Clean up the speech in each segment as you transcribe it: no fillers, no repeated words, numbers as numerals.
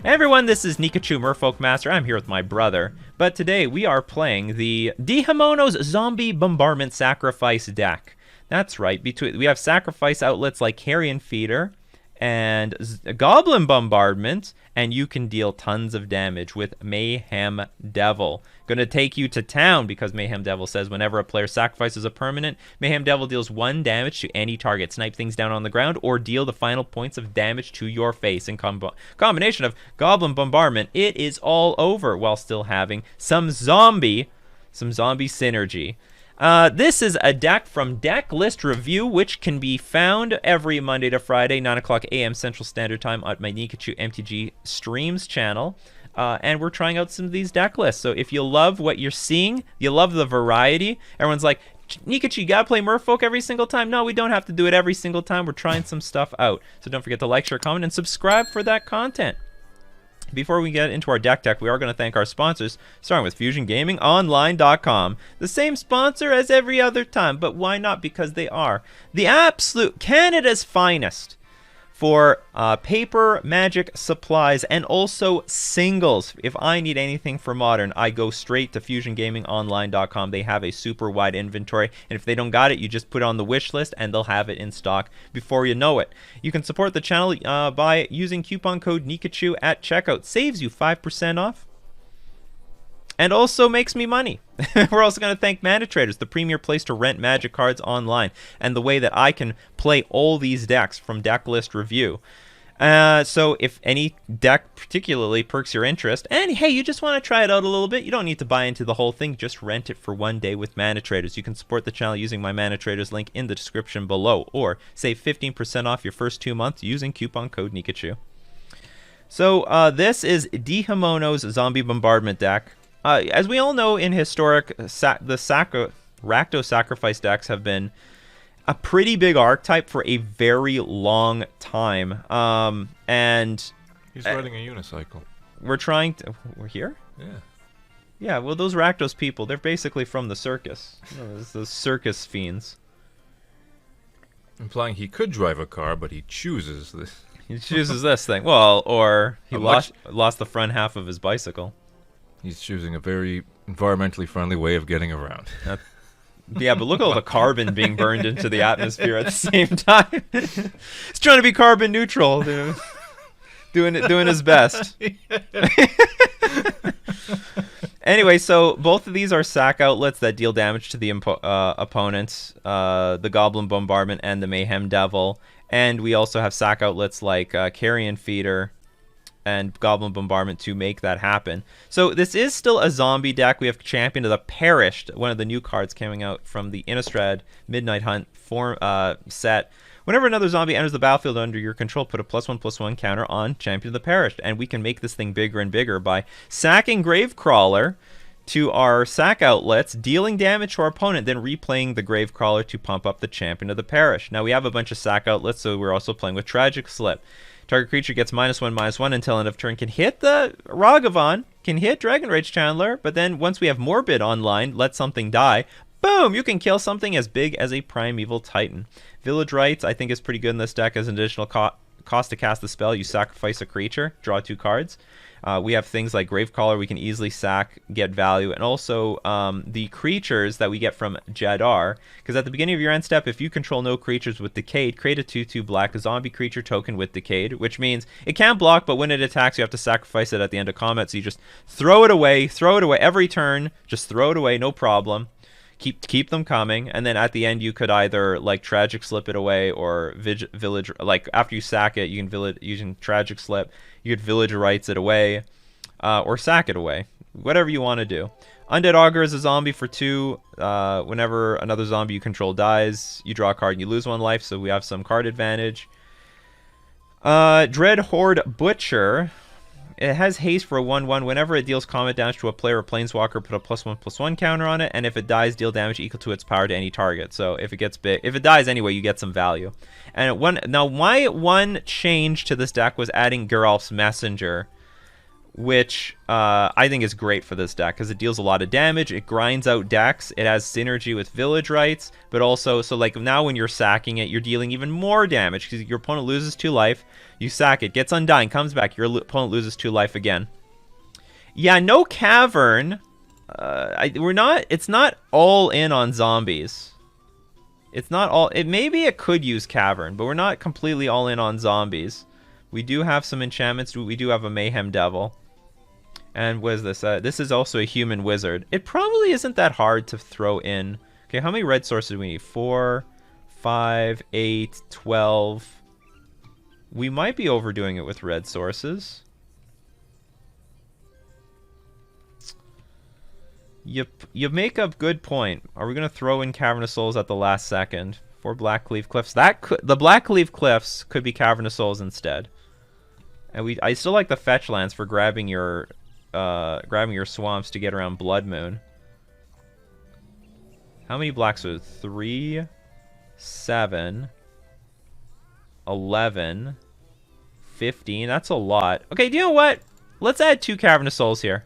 Hey everyone, this is Nikachu Merfolk Master. I'm here with my brother, but today we are playing the Dihimono's Zombie Bombardment Sacrifice deck. That's right, we have sacrifice outlets like Carrion Feeder and Goblin Bombardment, and you can deal tons of damage with Mayhem Devil. Gonna take you to town because Mayhem Devil says whenever a player sacrifices a permanent, Mayhem Devil deals 1 damage to any target. Snipe things down on the ground or deal the final points of damage to your face. In combination of Goblin Bombardment, it is all over while still having some zombie synergy. This is a deck from Deck List Review, which can be found every Monday to Friday, 9 o'clock a.m. Central Standard Time at my Nikachu MTG Streams channel. And we're trying out some of these deck lists. So if you love what you're seeing, you love the variety, everyone's like, Nikachu, you gotta play Merfolk every single time. No, we don't have to do it every single time. We're trying some stuff out. So don't forget to like, share, comment, and subscribe for that content. Before we get into our deck, we are going to thank our sponsors, starting with FusionGamingOnline.com. The same sponsor as every other time, but why not? Because they are the absolute Canada's finest for paper, magic, supplies, and also singles. If I need anything for Modern, I go straight to FusionGamingOnline.com. They have a super wide inventory, and if they don't got it, you just put it on the wish list, and they'll have it in stock before you know it. You can support the channel by using coupon code Nikachu at checkout. Saves you 5% off. And also makes me money. We're also going to thank Mana Traders, the premier place to rent Magic cards online, and the way that I can play all these decks from Deck List Review. So if any deck particularly perks your interest, and hey, you just want to try it out a little bit, you don't need to buy into the whole thing, just rent it for 1 day with Mana Traders. You can support the channel using my Mana Traders link in the description below, or save 15% off your first 2 months using coupon code Nikachu. So this is Dihimono's Zombie Bombardment deck. As we all know, in historic, the Rakdos Sacrifice decks have been a pretty big archetype for a very long time. And he's riding a unicycle. We're here? Yeah. Yeah, well, those Rakdos people, they're basically from the circus. Those circus fiends. Implying he could drive a car, but he chooses this. He chooses this thing. Well, or he lost the front half of his bicycle. He's choosing a very environmentally friendly way of getting around. Yeah, but look at all the carbon being burned into the atmosphere at the same time. He's trying to be carbon neutral, dude. Doing his best. Anyway, so both of these are sack outlets that deal damage to the opponents, the Goblin Bombardment and the Mayhem Devil. And we also have sack outlets like Carrion Feeder and Goblin Bombardment to make that happen. So this is still a zombie deck. We have Champion of the Perished, one of the new cards coming out from the Innistrad Midnight Hunt set. Whenever another zombie enters the battlefield under your control, put a +1/+1 counter on Champion of the Perished. And we can make this thing bigger and bigger by sacking Gravecrawler to our sack outlets, dealing damage to our opponent, then replaying the Gravecrawler to pump up the Champion of the Perished. Now we have a bunch of sack outlets, so we're also playing with Tragic Slip. Target creature gets -1/-1 until end of turn. Can hit the Ragavan, can hit Dragon Rage Chandler, but then once we have Morbid online, let something die. Boom! You can kill something as big as a Primeval Titan. Village Rites, I think, is pretty good in this deck as an additional cost to cast the spell. You sacrifice a creature, draw 2 cards. We have things like Gravecaller we can easily sack, get value, and also the creatures that we get from Jadar. Because at the beginning of your end step, if you control no creatures with Decayed, create a 2/2 black zombie creature token with Decayed, which means it can't block, but when it attacks, you have to sacrifice it at the end of combat. So you just throw it away every turn, just throw it away, no problem. Keep them coming, and then at the end you could either like Tragic Slip it away or Village, like after you sack it, you can using Tragic Slip, you could Village Rites it away, or sack it away, whatever you want to do. Undead Augur is a zombie for 2. Whenever another zombie you control dies, you draw a card and you lose 1 life, so we have some card advantage. Dread Horde Butcher. It has haste for a 1/1. Whenever it deals combat damage to a player or planeswalker, put a +1/+1 counter on it, and if it dies, deal damage equal to its power to any target. So if it dies anyway, you get some value. And my one change to this deck was adding Geralf's Messenger, which I think is great for this deck because it deals a lot of damage. It grinds out decks. It has synergy with Village Rites, but also, so like now when you're sacking it, you're dealing even more damage because your opponent loses 2 life. You sack it, gets Undying, comes back. Your opponent loses 2 life again. Yeah, no Cavern. It's not all in on zombies. It's not all. Maybe it could use Cavern, but we're not completely all in on zombies. We do have some enchantments. We do have a Mayhem Devil. And what is this? This is also a Human Wizard. It probably isn't that hard to throw in. Okay, how many red sources do we need? 4, 5, 8, 12. We might be overdoing it with red sources. You make a good point. Are we going to throw in Cavernous Souls at the last second? 4 Blackleaf Cliffs. The Blackleaf Cliffs could be Cavernous Souls instead. And I still like the fetch lands for grabbing your swamps to get around Blood Moon. How many blacks are 3, 7, 11, 15. That's a lot. Okay, do you know what? Let's add 2 Cavernous Souls here.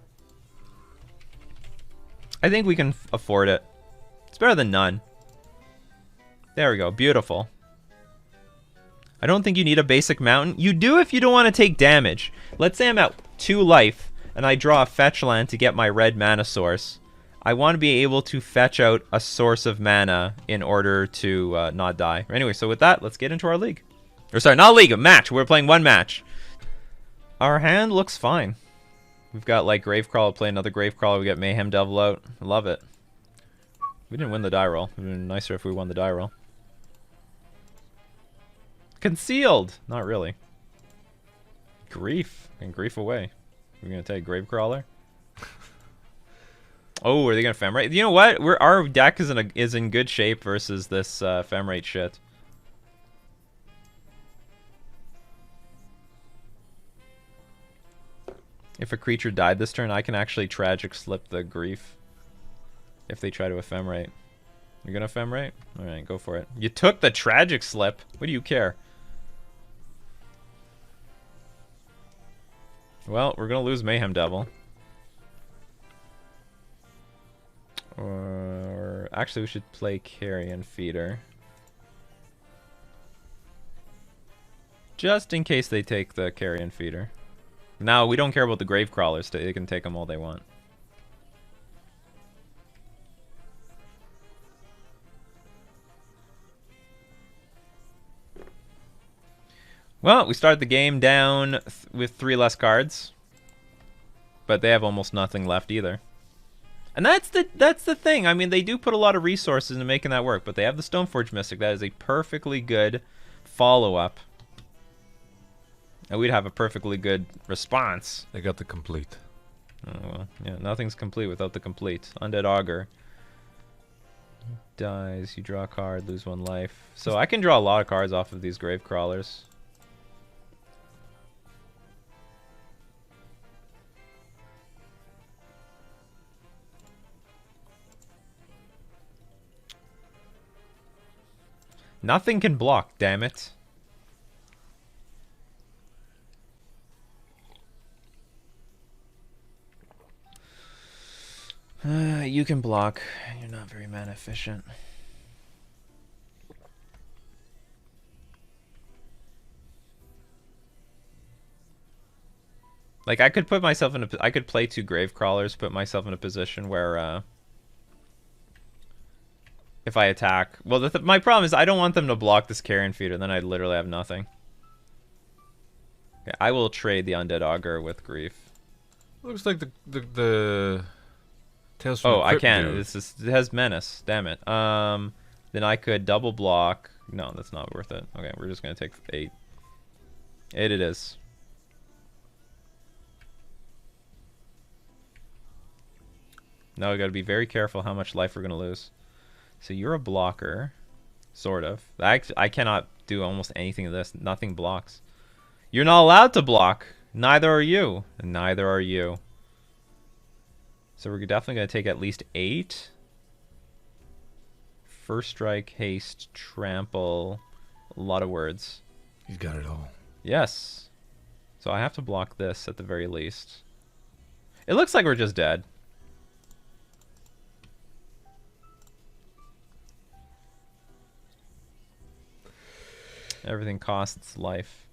I think we can afford it. It's better than none. There we go. Beautiful. I don't think you need a basic mountain. You do if you don't want to take damage. Let's say I'm at 2 life, and I draw a fetch land to get my red mana source. I want to be able to fetch out a source of mana in order to not die. Anyway, so with that, let's get into our league. Or sorry, not a league, a match. We're playing 1 match. Our hand looks fine. We've got like Gravecrawler, play another Gravecrawler. We got Mayhem Devil out. I love it. We didn't win the die roll. It would have been nicer if we won the die roll. Concealed! Not really. Grief. And grief away. We're going to take Gravecrawler. Oh, are they going to Femrite? You know what? Our deck is in good shape versus this Femrite shit. If a creature died this turn, I can actually Tragic Slip the Grief. If they try to Ephemerate. You're gonna Ephemerate? Alright, go for it. You took the Tragic Slip. What do you care? Well, we're gonna lose Mayhem Devil. Or actually we should play Carrion Feeder. Just in case they take the Carrion Feeder. Now, we don't care about the Gravecrawlers. They can take them all they want. Well, we started the game down with 3 less cards. But they have almost nothing left either. And that's the thing. I mean, they do put a lot of resources into making that work. But they have the Stoneforge Mystic. That is a perfectly good follow-up. And we'd have a perfectly good response. They got the complete. Oh, well, yeah, nothing's complete without the complete. Undead Augur. Dies, you draw a card, lose 1 life. So I can draw a lot of cards off of these Gravecrawlers. Nothing can block, damn it. You can block. You're not very mana efficient. Like I could put myself in I could play 2 Gravecrawlers, put myself in a position where if I attack, well, my problem is I don't want them to block this Carrion Feeder, then I'd literally have nothing. Okay, I will trade the Undead Augur with Grief. Looks like the Tales from Oh, the I Crypt can't. dude. It has Menace. Damn it. Then I could double block. No, that's not worth it. Okay, we're just gonna take 8. 8 it is. Now we gotta be very careful how much life we're gonna lose. So you're a blocker, sort of. I cannot do almost anything of this. Nothing blocks. You're not allowed to block. Neither are you. And neither are you. So we're definitely going to take at least 8. First strike, haste, trample. A lot of words. He's got it all. Yes. So I have to block this at the very least. It looks like we're just dead. Everything costs life.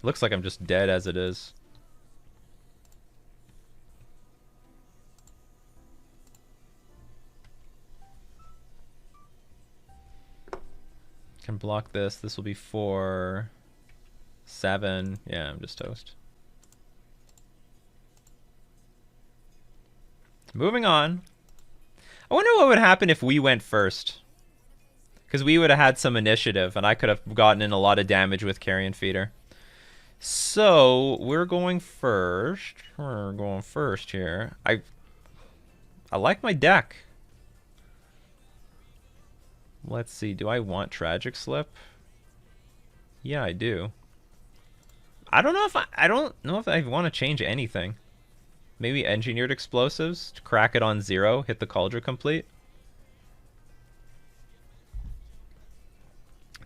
Looks like I'm just dead as it is. Can block this. This will be 4, 7. Yeah, I'm just toast. Moving on. I wonder what would happen if we went first. Because we would have had some initiative, and I could have gotten in a lot of damage with Carrion Feeder. So, we're going first. We're going first here. I like my deck. Let's see. Do I want Tragic Slip? Yeah, I do. I don't know if I want to change anything. Maybe Engineered Explosives to crack it on 0, hit the Cauldron Complete.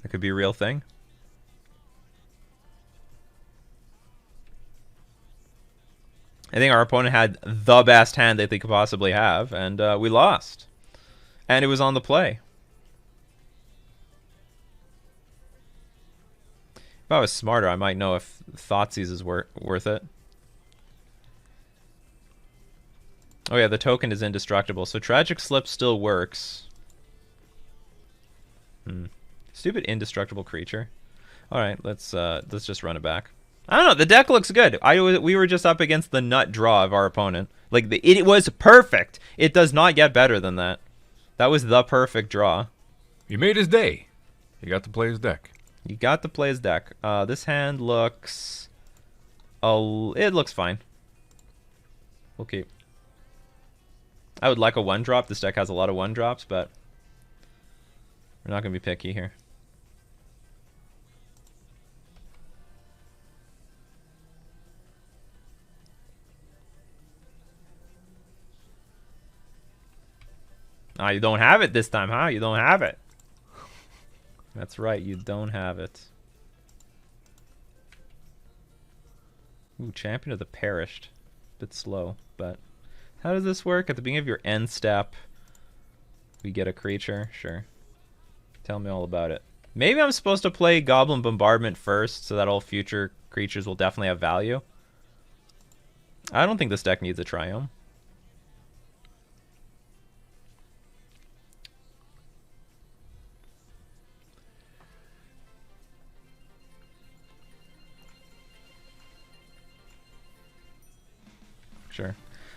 That could be a real thing. I think our opponent had the best hand that they could possibly have, and we lost. And it was on the play. If I was smarter, I might know if Thoughtseize is worth it. Oh yeah, the token is indestructible, so Tragic Slip still works. Stupid indestructible creature. All right, let's just run it back. I don't know. The deck looks good. We were just up against the nut draw of our opponent. Like it was perfect. It does not get better than that. That was the perfect draw. You made his day. You got to play his deck. You got to play his deck. This hand looks... it looks fine. We'll keep. I would like a 1-drop. This deck has a lot of 1-drops, but we're not going to be picky here. Ah, you don't have it this time, huh? You don't have it. That's right, you don't have it. Ooh, Champion of the Perished. Bit slow, but how does this work? At the beginning of your end step, we get a creature. Sure. Tell me all about it. Maybe I'm supposed to play Goblin Bombardment first, so that all future creatures will definitely have value. I don't think this deck needs a Triome. Sure.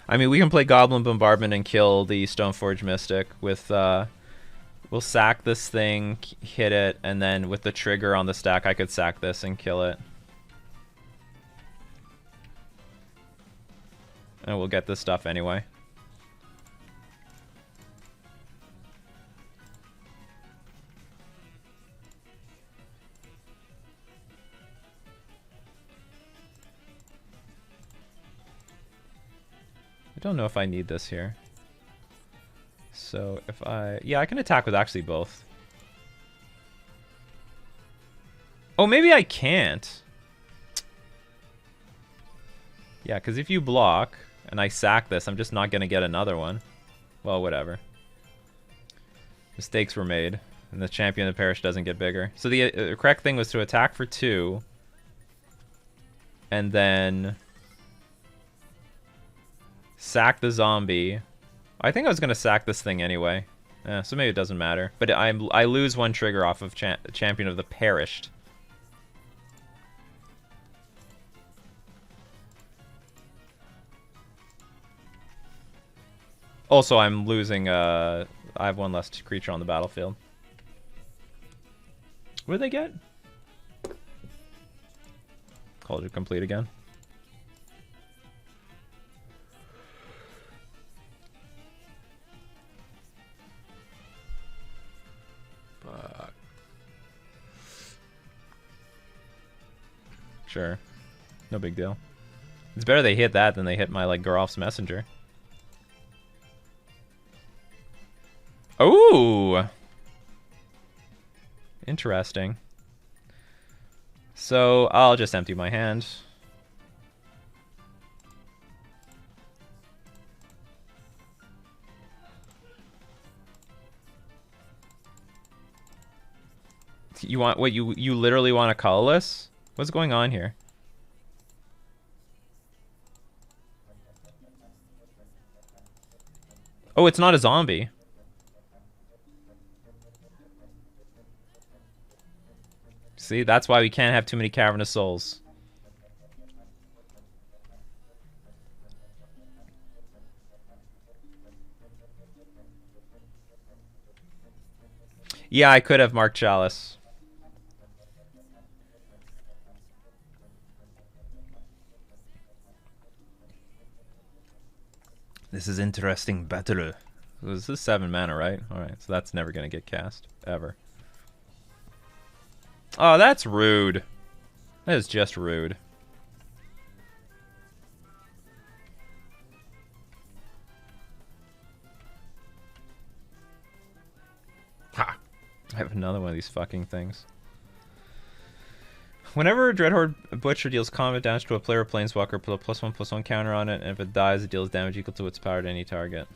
I mean, we can play Goblin Bombardment and kill the Stoneforge Mystic with, we'll sack this thing, hit it, and then with the trigger on the stack, I could sack this and kill it. And we'll get this stuff anyway. I don't know if I need this here. So if yeah, I can attack with actually both. Oh, maybe I can't. Yeah, because if you block and I sack this, I'm just not going to get another one. Well, whatever. Mistakes were made, and the Champion of the Parish doesn't get bigger. So the correct thing was to attack for 2, and then sack the zombie. I think I was going to sack this thing anyway. So maybe it doesn't matter. But I lose 1 trigger off of Champion of the Perished. Also, I'm losing... I have 1 less creature on the battlefield. What did they get? Cauldron Complete again. Sure. No big deal. It's better they hit that than they hit my, like, Garof's Messenger. Ooh! Interesting. So, I'll just empty my hand. You want what? You literally want a colorless? What's going on here? Oh, it's not a zombie. See, that's why we can't have too many Cavernous Souls. Yeah, I could have marked Chalice. This is interesting battle. This is 7 mana, right? Alright, so that's never going to get cast. Ever. Oh, that's rude. That is just rude. Ha! I have another one of these fucking things. Whenever a Dreadhorde Butcher deals combat damage to a player or planeswalker, put a +1/+1 counter on it, and if it dies, it deals damage equal to its power to any target.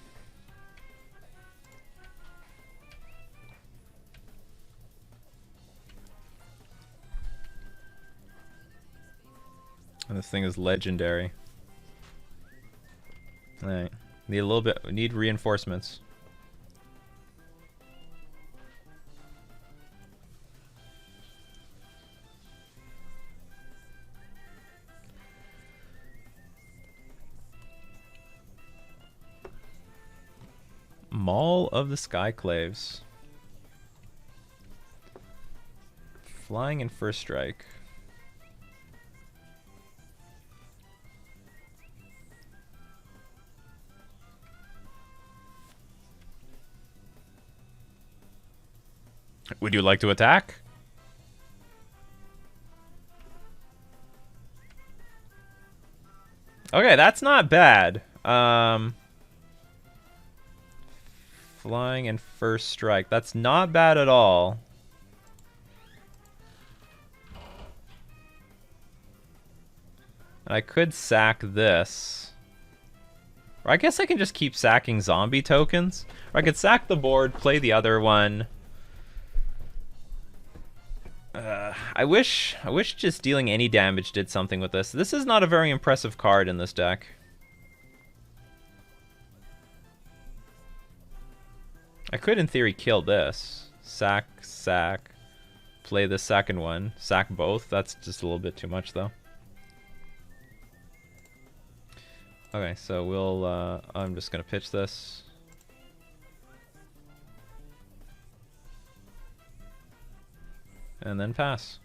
And this thing is legendary. Alright. Need a little bit, need reinforcements. Maul of the Skyclaves. Flying in first strike. Would you like to attack? Okay, that's not bad. Flying and first strike. That's not bad at all. I could sack this. Or I guess I can just keep sacking zombie tokens. Or I could sack the board, play the other one. I wish just dealing any damage did something with this. This is not a very impressive card in this deck. I could, in theory, kill this. Sack, sack. Play the second one. Sack both. That's just a little bit too much, though. Okay, so we'll... I'm just going to pitch this. And then pass.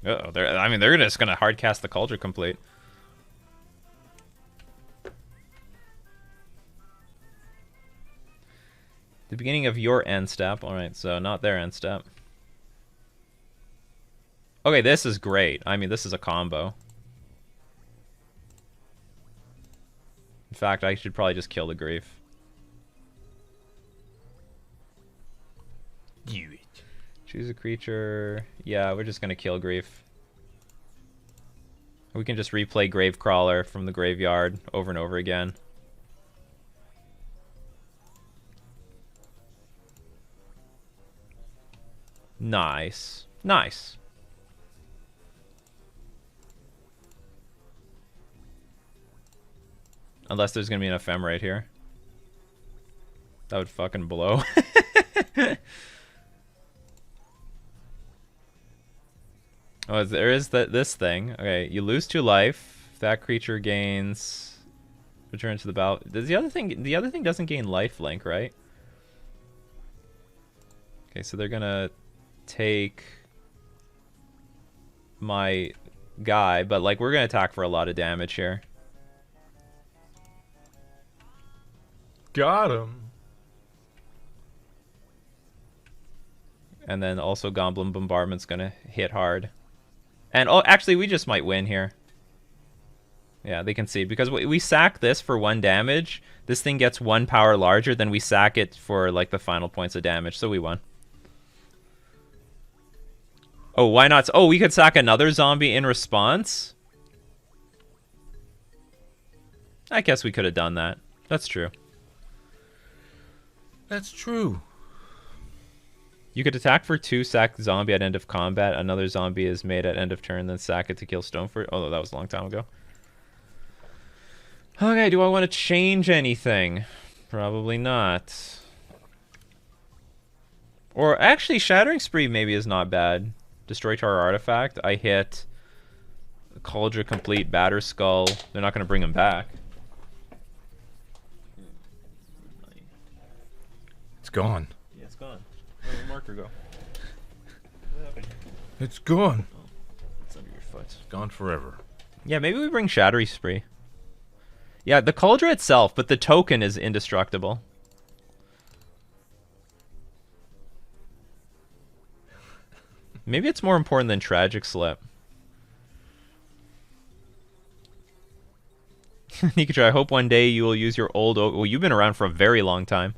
Uh-oh, they're just gonna hard cast the Cauldron Complete. The beginning of your end step. Alright, so not their end step. Okay, this is great. I mean, this is a combo. In fact, I should probably just kill the Grief. Do it. Choose a creature. Yeah, we're just gonna kill Grief. We can just replay Gravecrawler from the graveyard over and over again. Nice. Nice. Unless there's gonna be an ephemerate here. That would fucking blow. Oh, there is this thing. Okay, you lose 2 life. That creature gains. Return to the battle. Does the other thing? The other thing doesn't gain lifelink, right? Okay, so they're gonna take my guy, but like we're gonna attack for a lot of damage here. Got him. And then also Goblin Bombardment's gonna hit hard. And oh, actually, we just might win here. Yeah, they can see because we sack this for 1 damage. This thing gets 1 power larger, then we sack it for like the final points of damage. So we won. Oh, why not? Oh, we could sack another zombie in response. I guess we could have done that. That's true. That's true. You could attack for 2, sack zombie at end of combat. Another zombie is made at end of turn, then sack it to kill Stoneford. Oh, that was a long time ago. Okay, do I want to change anything? Probably not. Or actually, Shattering Spree maybe is not bad. Destroy Tar Artifact. I hit Cauldron Complete, Batter Skull. They're not going to bring him back. It's gone. Yeah, it's gone. Where'd the marker go? What happened? It's gone. Oh, it's under your foot. Gone forever. Yeah, maybe we bring Shattering Spree. Yeah, the Cauldron itself, but the token is indestructible. Maybe it's more important than Tragic Slip. Nikachu, I hope one day you will use your old... Well, you've been around for a very long time.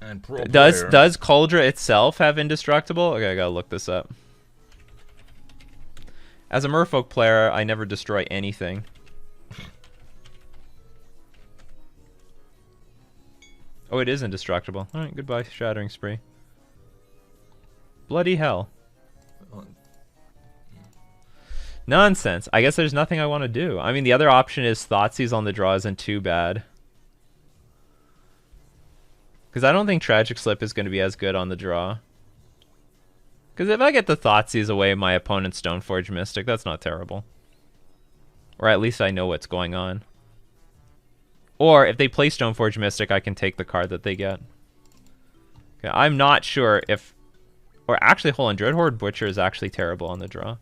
And pro Does player. Cauldron itself have indestructible? Okay, I gotta look this up. As a Merfolk player, I never destroy anything. Oh, it is indestructible. Alright, goodbye, Shattering Spree. Bloody hell. Nonsense. I guess there's nothing I want to do. I mean, the other option is Thoughtseize on the draw isn't too bad. Because I don't think Tragic Slip is going to be as good on the draw. Because if I get the Thoughtseize away my opponent's Stoneforge Mystic, that's not terrible. Or at least I know what's going on. Or if they play Stoneforge Mystic, I can take the card that they get. Okay, I'm not sure if... Or actually, hold on. Dreadhorde Butcher is actually terrible on the draw.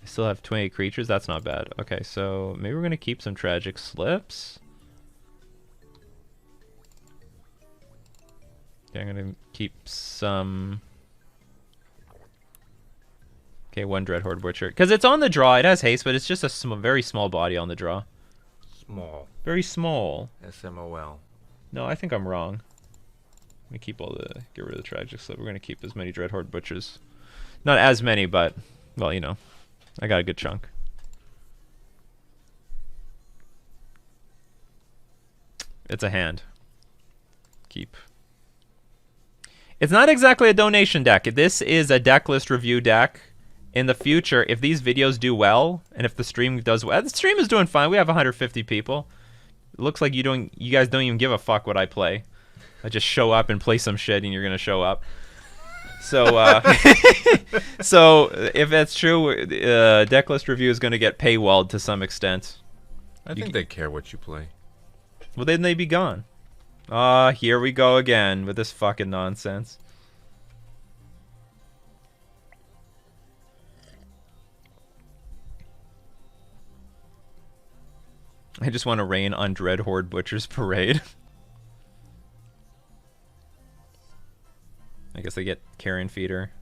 I still have 28 creatures. That's not bad. Okay, so maybe we're going to keep some Tragic Slips. Okay, I'm going to keep some... Okay, 1 Dreadhorde Butcher. Because it's on the draw. It has haste, but it's just a very small body on the draw. Small. Very small. SMOL. No, I think I'm wrong. I'm going to keep all the... Get rid of the Tragic Slip. We're going to keep as many Dreadhorde Butchers. Not as many, but... Well, you know. I got a good chunk. It's a hand. Keep. It's not exactly a donation deck. This is a deck list review deck. In the future, if these videos do well, and if the stream does well... The stream is doing fine. We have 150 people. It looks like you guys don't even give a fuck what I play. I just show up and play some shit, and you're going to show up. So, so if that's true, deck list review is going to get paywalled to some extent. I think they care what you play. Well, then they'd be gone. Ah, here we go again with this fucking nonsense. I just want to rain on Dreadhorde Butcher's Parade. I guess they get Carrion Feeder.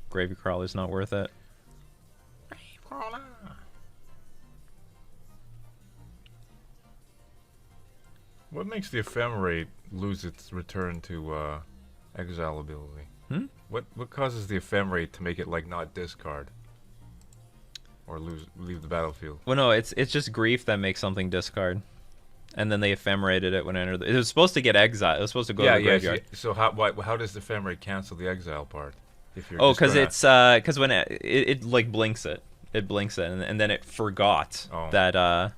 Gravy Crawler's not worth it. Grave Crawler. What makes the Ephemerate lose its return to exile ability? Hmm? What causes the Ephemerate to make it like not discard? Or leave the battlefield? Well, no, it's just Grief that makes something discard. And then they ephemerated it when it entered. It was supposed to get exiled. It was supposed to go to the graveyard. So how does the Ephemerate cancel the exile part? If you're Because because when it like blinks it, and then it forgot that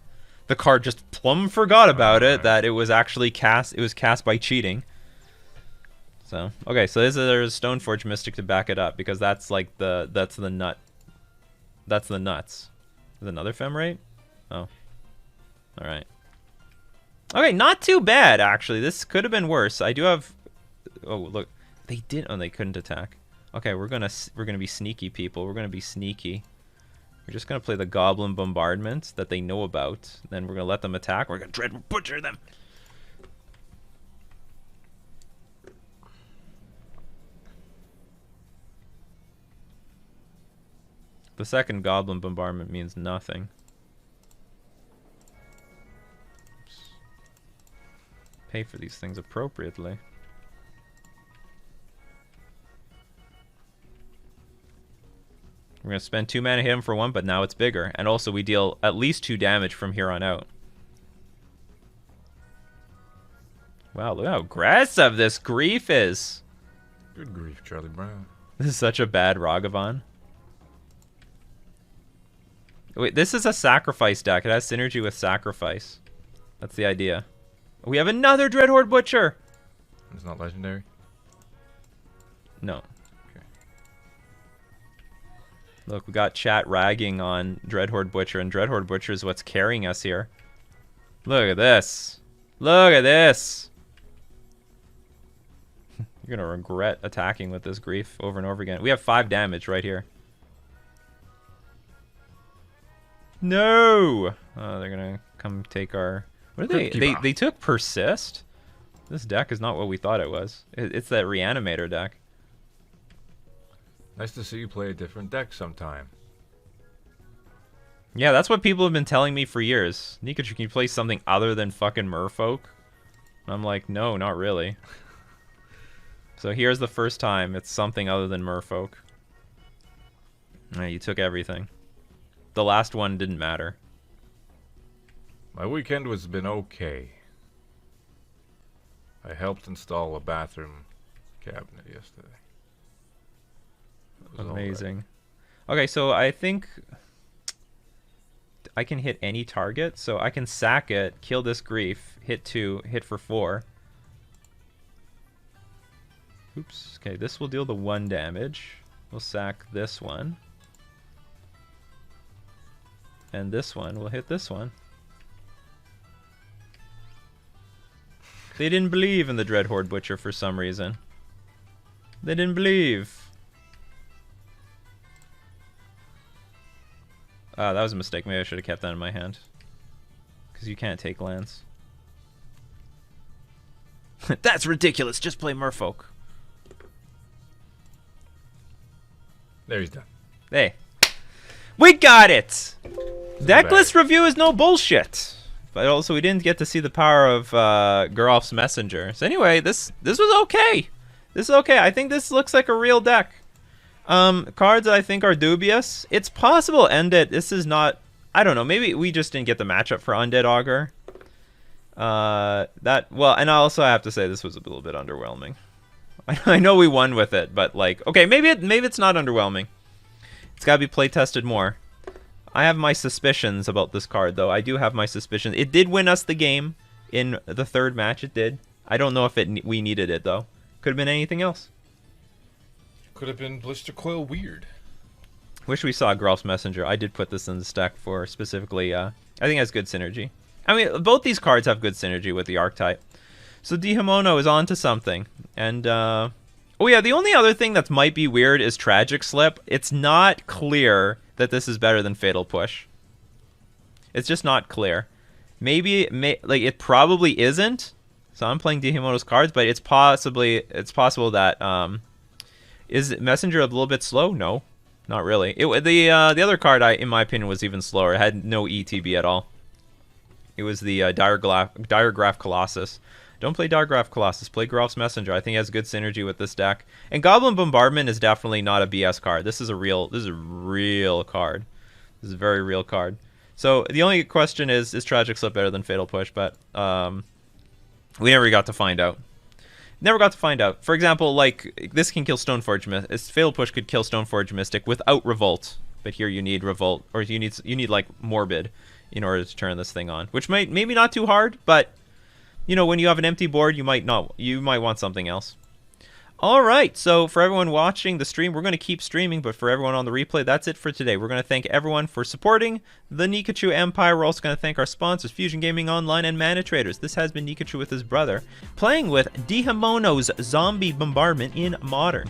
the card just plumb forgot about it, that it was actually cast. It was cast by cheating. So okay, so there's Stoneforge Mystic to back it up because that's like that's the nut. That's the nuts. Is another Ephemerate? Oh, all right. Okay, not too bad actually. This could have been worse. I do have. Oh look, they did. Oh, they couldn't attack. Okay, we're gonna be sneaky people. We're gonna be sneaky. We're just gonna play the Goblin Bombardment that they know about. Then we're gonna let them attack. We're gonna Dread Butcher them. The second Goblin Bombardment means nothing. Oops. Pay for these things appropriately. We're going to spend 2 mana, hit him for 1, but now it's bigger. And also we deal at least 2 damage from here on out. Wow, look how aggressive this Grief is. Good grief, Charlie Brown. This is such a bad Ragavan. Wait, this is a sacrifice deck. It has synergy with sacrifice. That's the idea. We have another Dreadhorde Butcher. It's not legendary? No. Okay. Look, we got chat ragging on Dreadhorde Butcher, and Dreadhorde Butcher is what's carrying us here. Look at this. Look at this. You're going to regret attacking with this Grief over and over again. We have 5 damage right here. No! Oh, they're going to come take our... What are they? They took Persist? This deck is not what we thought it was. It's that Reanimator deck. Nice to see you play a different deck sometime. Yeah, that's what people have been telling me for years. Nikachu, can you play something other than fucking Merfolk? And I'm like, no, not really. So here's the first time it's something other than Merfolk. You took everything. The last one didn't matter. My weekend has been okay. I helped install a bathroom cabinet yesterday. Amazing. Okay, so I think I can hit any target. So I can sack it, kill this Grief, hit 2, hit for 4. Oops. Okay, this will deal the 1 damage. We'll sack this one. And this one will hit this one. They didn't believe in the Dreadhorde Butcher for some reason. They didn't believe. Ah, that was a mistake. Maybe I should have kept that in my hand. Because you can't take lands. That's ridiculous. Just play Merfolk. There, he's done. Hey. We got it! Deck Decklist review is no bullshit. But also we didn't get to see the power of Geralf's Messenger. So anyway, this was okay. This is okay. I think this looks like a real deck. Cards that I think are dubious. It's possible Undead. This is not... I don't know. Maybe we just didn't get the matchup for Undead Augur. Well, and I also have to say this was a little bit underwhelming. I know we won with it, but like, okay, maybe it's not underwhelming. It's got to be play tested more. I have my suspicions about this card, though. I do have my suspicions. It did win us the game in the 3rd match. It did. I don't know if we needed it, though. Could have been anything else. Could have been Blister Coil Weird. Wish we saw Geralf's Messenger. I did put this in the stack for specifically, I think it has good synergy. I mean, both these cards have good synergy with the archetype. So Dihimono is on to something. And, oh yeah, the only other thing that might be weird is Tragic Slip. It's not clear that this is better than Fatal Push. It's just not clear. Maybe, like, it probably isn't. So I'm playing Dihimono's cards, but it's possible that, is Messenger a little bit slow? No, not really. The other card, in my opinion, was even slower. It had no ETB at all. It was the Diregraph Colossus. Don't play Diregraph Colossus. Play Geralf's Messenger. I think it has good synergy with this deck. And Goblin Bombardment is definitely not a BS card. This is a real card. This is a very real card. So the only question is Tragic Slip better than Fatal Push? But we never got to find out. Never got to find out. For example, like, this can kill Stoneforge Mystic. Fatal Push could kill Stoneforge Mystic without Revolt. But here you need Revolt, or you need like Morbid in order to turn this thing on. Which maybe not too hard, but you know, when you have an empty board, you might want something else. All right, so for everyone watching the stream, we're going to keep streaming, but for everyone on the replay, that's it for today. We're going to thank everyone for supporting the Nikachu Empire. We're also going to thank our sponsors, Fusion Gaming Online and Mana Traders. This has been Nikachu with his brother, playing with Dihimono's Zombie Bombardment in Modern.